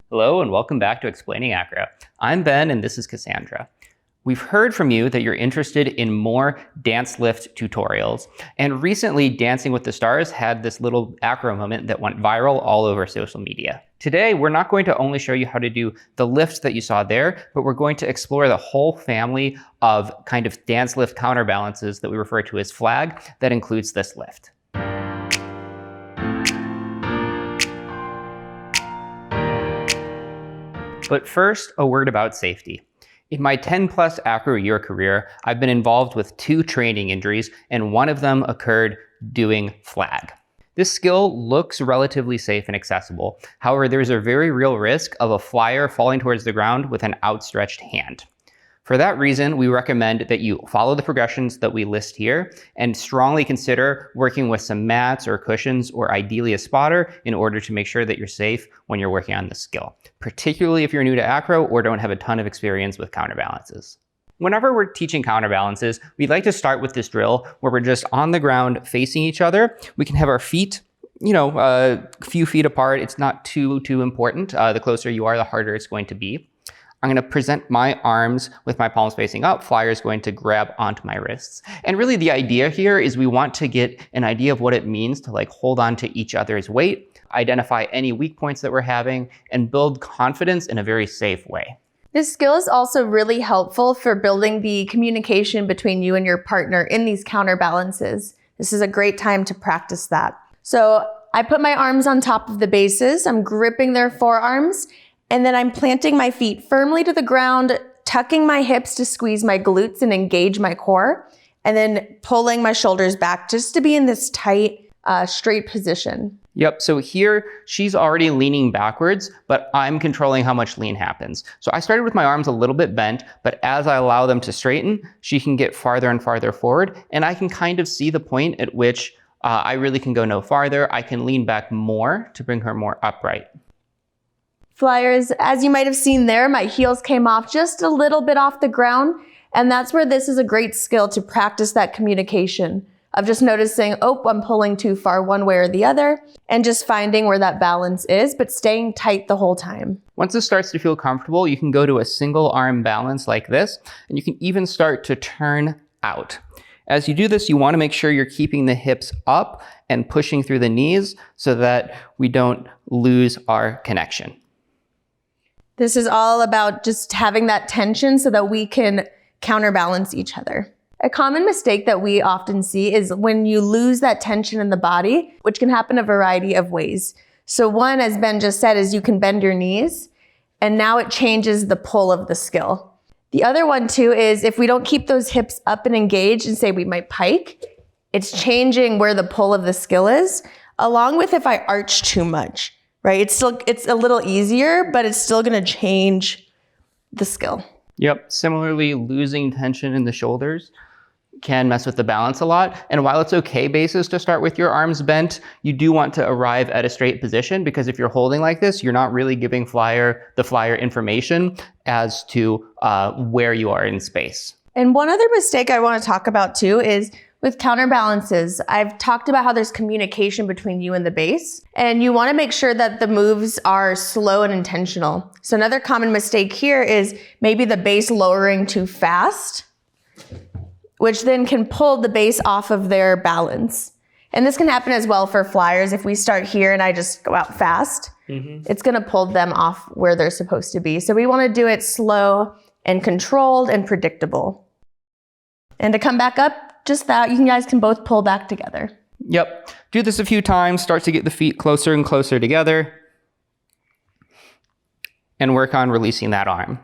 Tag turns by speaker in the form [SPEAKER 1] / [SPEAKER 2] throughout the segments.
[SPEAKER 1] Hello and welcome back to Explaining Acro. I'm Ben and this is Cassandra. We've heard from you that you're interested in more dance lift tutorials. And recently, Dancing with the Stars had this little acro moment that went viral all over social media. Today, we're not going to only show you how to do the lifts that you saw there, but we're going to explore the whole family of kind of dance lift counterbalances that we refer to as flag that includes this lift. But first, a word about safety. In my 10+ acro year career, I've been involved with 2 training injuries, and one of them occurred doing flag. This skill looks relatively safe and accessible. However, there's a very real risk of a flyer falling towards the ground with an outstretched hand. For that reason, we recommend that you follow the progressions that we list here and strongly consider working with some mats or cushions or ideally a spotter in order to make sure that you're safe when you're working on this skill, particularly if you're new to acro or don't have a ton of experience with counterbalances. Whenever we're teaching counterbalances, we like to start with this drill where we're just on the ground facing each other. We can have our feet a few feet apart. It's not too important. The closer you are, the harder it's going to be. I'm going to present my arms with my palms facing up. Flyer is going to grab onto my wrists. And really the idea here is we want to get an idea of what it means to hold on to each other's weight, identify any weak points that we're having, and build confidence in a very safe way.
[SPEAKER 2] This skill is also really helpful for building the communication between you and your partner in these counterbalances. This is a great time to practice that. So I put my arms on top of the bases. I'm gripping their forearms. And then I'm planting my feet firmly to the ground, tucking my hips to squeeze my glutes and engage my core, and then pulling my shoulders back just to be in this tight, straight position.
[SPEAKER 1] Yep, so here she's already leaning backwards, but I'm controlling how much lean happens. So I started with my arms a little bit bent, but as I allow them to straighten, she can get farther and farther forward, and I can kind of see the point at which I really can go no farther. I can lean back more to bring her more upright.
[SPEAKER 2] Flyers, as you might have seen there, my heels came off just a little bit off the ground. And that's where this is a great skill to practice that communication of just noticing, oh, I'm pulling too far one way or the other, and just finding where that balance is, but staying tight the whole time.
[SPEAKER 1] Once this starts to feel comfortable, you can go to a single arm balance like this, and you can even start to turn out. As you do this, you want to make sure you're keeping the hips up and pushing through the knees so that we don't lose our connection.
[SPEAKER 2] This is all about just having that tension so that we can counterbalance each other. A common mistake that we often see is when you lose that tension in the body, which can happen a variety of ways. So one, as Ben just said, is you can bend your knees, and now it changes the pull of the skill. The other one too is if we don't keep those hips up and engaged and say we might pike, it's changing where the pull of the skill is, along with if I arch too much. Right? It's a little easier, but it's still going to change the skill.
[SPEAKER 1] Yep. Similarly, losing tension in the shoulders can mess with the balance a lot. And while it's okay basis to start with your arms bent, you do want to arrive at a straight position, because if you're holding like this, you're not really giving the flyer information as to where you are in space.
[SPEAKER 2] And one other mistake I want to talk about too is with counterbalances. I've talked about how there's communication between you and the base, and you want to make sure that the moves are slow and intentional. So another common mistake here is maybe the base lowering too fast, which then can pull the base off of their balance. And this can happen as well for flyers. If we start here and I just go out fast, it's going to pull them off where they're supposed to be. So we want to do it slow and controlled and predictable. And to come back up, just that, you guys can both pull back together.
[SPEAKER 1] Yep. Do this a few times, start to get the feet closer and closer together, and work on releasing that arm.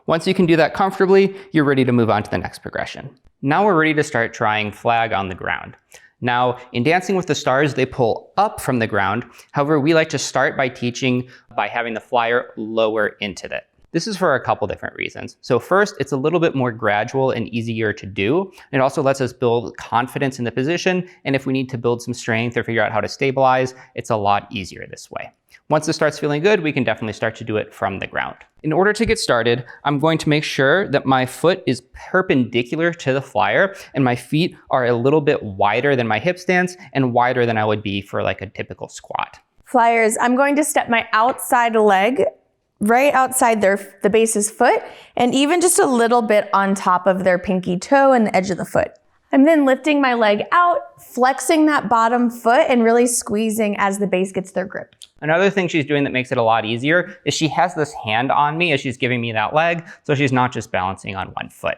[SPEAKER 1] Once you can do that comfortably, you're ready to move on to the next progression. Now we're ready to start trying flag on the ground. Now, in Dancing with the Stars, they pull up from the ground. However, we like to start by teaching by having the flyer lower into it. This is for a couple different reasons. So first, it's a little bit more gradual and easier to do. It also lets us build confidence in the position. And if we need to build some strength or figure out how to stabilize, it's a lot easier this way. Once this starts feeling good, we can definitely start to do it from the ground. In order to get started, I'm going to make sure that my foot is perpendicular to the flyer and my feet are a little bit wider than my hip stance and wider than I would be for like a typical squat.
[SPEAKER 2] Flyers, I'm going to step my outside leg right outside the base's foot, and even just a little bit on top of their pinky toe and the edge of the foot. I'm then lifting my leg out, flexing that bottom foot, and really squeezing as the base gets their grip.
[SPEAKER 1] Another thing she's doing that makes it a lot easier is she has this hand on me as she's giving me that leg, so she's not just balancing on one foot.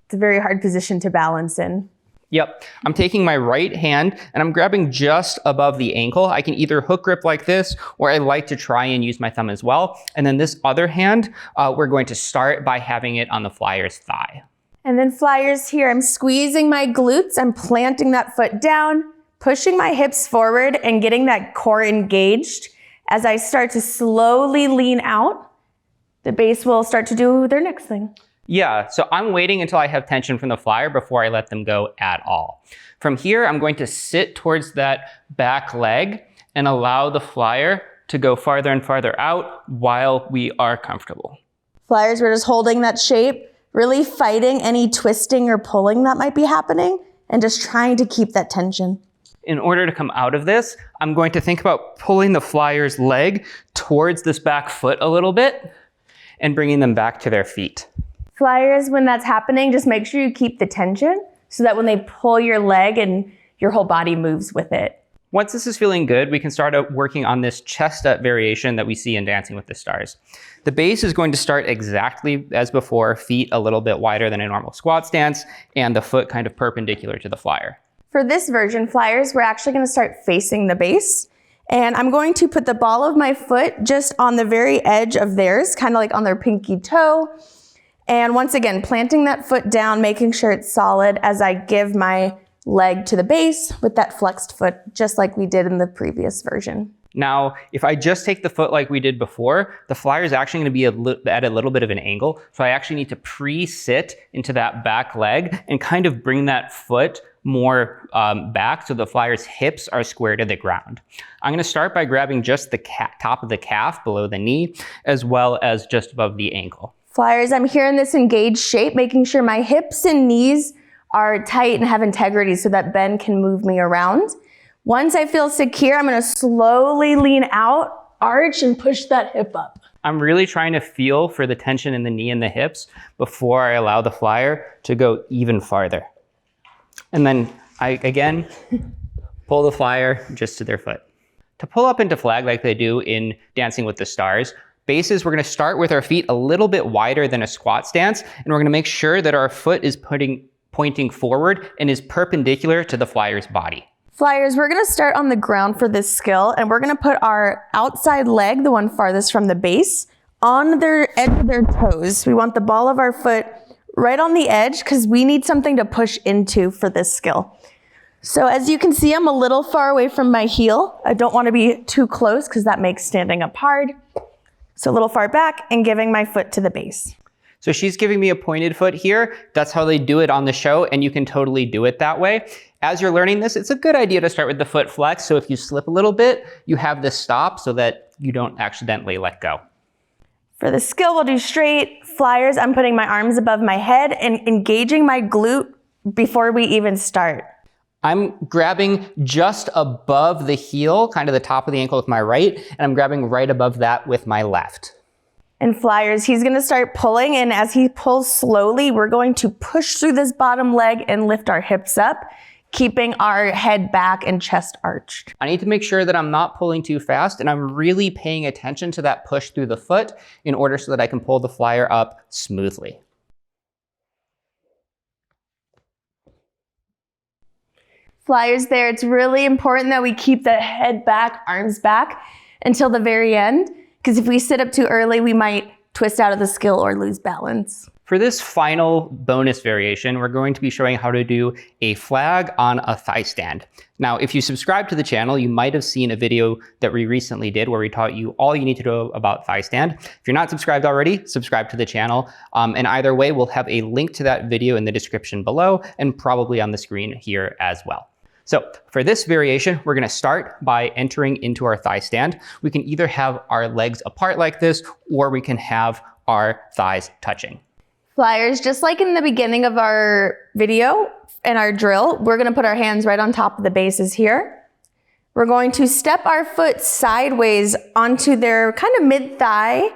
[SPEAKER 2] It's a very hard position to balance in.
[SPEAKER 1] Yep, I'm taking my right hand and I'm grabbing just above the ankle. I can either hook grip like this, or I like to try and use my thumb as well. And then this other hand, we're going to start by having it on the flyer's thigh.
[SPEAKER 2] And then flyers here, I'm squeezing my glutes, I'm planting that foot down, pushing my hips forward and getting that core engaged. As I start to slowly lean out, the base will start to do their next thing.
[SPEAKER 1] Yeah, so I'm waiting until I have tension from the flyer before I let them go at all. From here, I'm going to sit towards that back leg and allow the flyer to go farther and farther out while we are comfortable.
[SPEAKER 2] Flyers, we're just holding that shape, really fighting any twisting or pulling that might be happening, and just trying to keep that tension.
[SPEAKER 1] In order to come out of this, I'm going to think about pulling the flyer's leg towards this back foot a little bit and bringing them back to their feet.
[SPEAKER 2] Flyers, when that's happening, just make sure you keep the tension so that when they pull your leg and your whole body moves with it.
[SPEAKER 1] Once this is feeling good, we can start working on this chest up variation that we see in Dancing with the Stars. The base is going to start exactly as before, feet a little bit wider than a normal squat stance, and the foot kind of perpendicular to the flyer.
[SPEAKER 2] For this version, flyers, we're actually going to start facing the base. And I'm going to put the ball of my foot just on the very edge of theirs, kind of like on their pinky toe. And once again, planting that foot down, making sure it's solid as I give my leg to the base with that flexed foot, just like we did in the previous version.
[SPEAKER 1] Now, if I just take the foot like we did before, the flyer is actually going to be at a little bit of an angle. So I actually need to pre-sit into that back leg and kind of bring that foot more back so the flyer's hips are square to the ground. I'm going to start by grabbing just the top of the calf below the knee, as well as just above the ankle.
[SPEAKER 2] Flyers, I'm here in this engaged shape, making sure my hips and knees are tight and have integrity so that Ben can move me around. Once I feel secure, I'm going to slowly lean out, arch, and push that hip up.
[SPEAKER 1] I'm really trying to feel for the tension in the knee and the hips before I allow the flyer to go even farther. And then I, again, pull the flyer just to their foot. To pull up into flag like they do in Dancing with the Stars, bases, we're going to start with our feet a little bit wider than a squat stance, and we're going to make sure that our foot is pointing forward and is perpendicular to the flyer's body.
[SPEAKER 2] Flyers, we're going to start on the ground for this skill, and we're going to put our outside leg, the one farthest from the base, on their edge of their toes. We want the ball of our foot right on the edge because we need something to push into for this skill. So as you can see, I'm a little far away from my heel. I don't want to be too close because that makes standing up hard. So a little far back and giving my foot to the base.
[SPEAKER 1] So she's giving me a pointed foot here. That's how they do it on the show, and you can totally do it that way. As you're learning this, it's a good idea to start with the foot flex. So if you slip a little bit, you have this stop so that you don't accidentally let go.
[SPEAKER 2] For the skill, we'll do straight flyers. I'm putting my arms above my head and engaging my glute before we even start.
[SPEAKER 1] I'm grabbing just above the heel, kind of the top of the ankle with my right, and I'm grabbing right above that with my left.
[SPEAKER 2] And flyers, he's going to start pulling, and as he pulls slowly, we're going to push through this bottom leg and lift our hips up, keeping our head back and chest arched.
[SPEAKER 1] I need to make sure that I'm not pulling too fast, and I'm really paying attention to that push through the foot in order so that I can pull the flyer up smoothly.
[SPEAKER 2] Flyers there, it's really important that we keep the head back, arms back until the very end, because if we sit up too early, we might twist out of the skill or lose balance.
[SPEAKER 1] For this final bonus variation, we're going to be showing how to do a flag on a thigh stand. Now, if you subscribe to the channel, you might have seen a video that we recently did where we taught you all you need to know about thigh stand. If you're not subscribed already, subscribe to the channel. And either way, we'll have a link to that video in the description below and probably on the screen here as well. So for this variation, we're going to start by entering into our thigh stand. We can either have our legs apart like this, or we can have our thighs touching.
[SPEAKER 2] Flyers, just like in the beginning of our video and our drill, we're going to put our hands right on top of the bases here. We're going to step our foot sideways onto their kind of mid-thigh,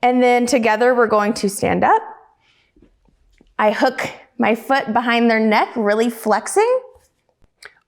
[SPEAKER 2] And then together we're going to stand up. I hook my foot behind their neck, really flexing.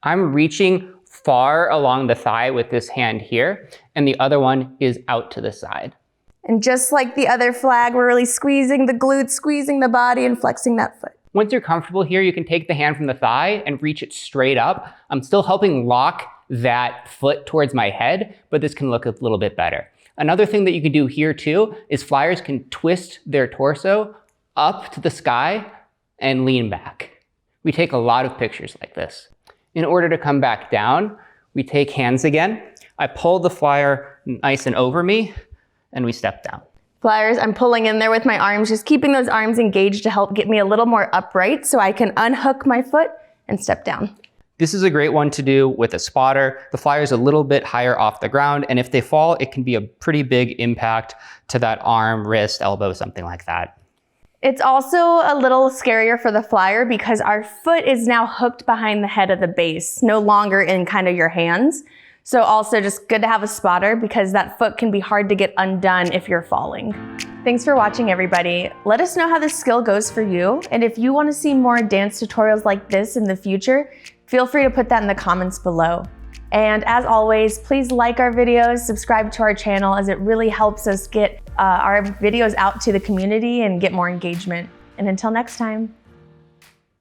[SPEAKER 1] I'm reaching far along the thigh with this hand here, and the other one is out to the side.
[SPEAKER 2] And just like the other flag, we're really squeezing the glutes, squeezing the body, and flexing that foot.
[SPEAKER 1] Once you're comfortable here, you can take the hand from the thigh and reach it straight up. I'm still helping lock that foot towards my head, but this can look a little bit better. Another thing that you can do here too is flyers can twist their torso up to the sky and lean back. We take a lot of pictures like this. In order to come back down, we take hands again. I pull the flyer nice and over me, and we step down.
[SPEAKER 2] Flyers, I'm pulling in there with my arms, just keeping those arms engaged to help get me a little more upright so I can unhook my foot and step down.
[SPEAKER 1] This is a great one to do with a spotter. The flyer's a little bit higher off the ground, and if they fall, it can be a pretty big impact to that arm, wrist, elbow, something like that.
[SPEAKER 2] It's also a little scarier for the flyer because our foot is now hooked behind the head of the base, no longer in kind of your hands. So also just good to have a spotter because that foot can be hard to get undone if you're falling. Thanks for watching, everybody. Let us know how this skill goes for you. And if you want to see more dance tutorials like this in the future, feel free to put that in the comments below. And as always, please like our videos, subscribe to our channel as it really helps us get our videos out to the community and get more engagement. And until next time.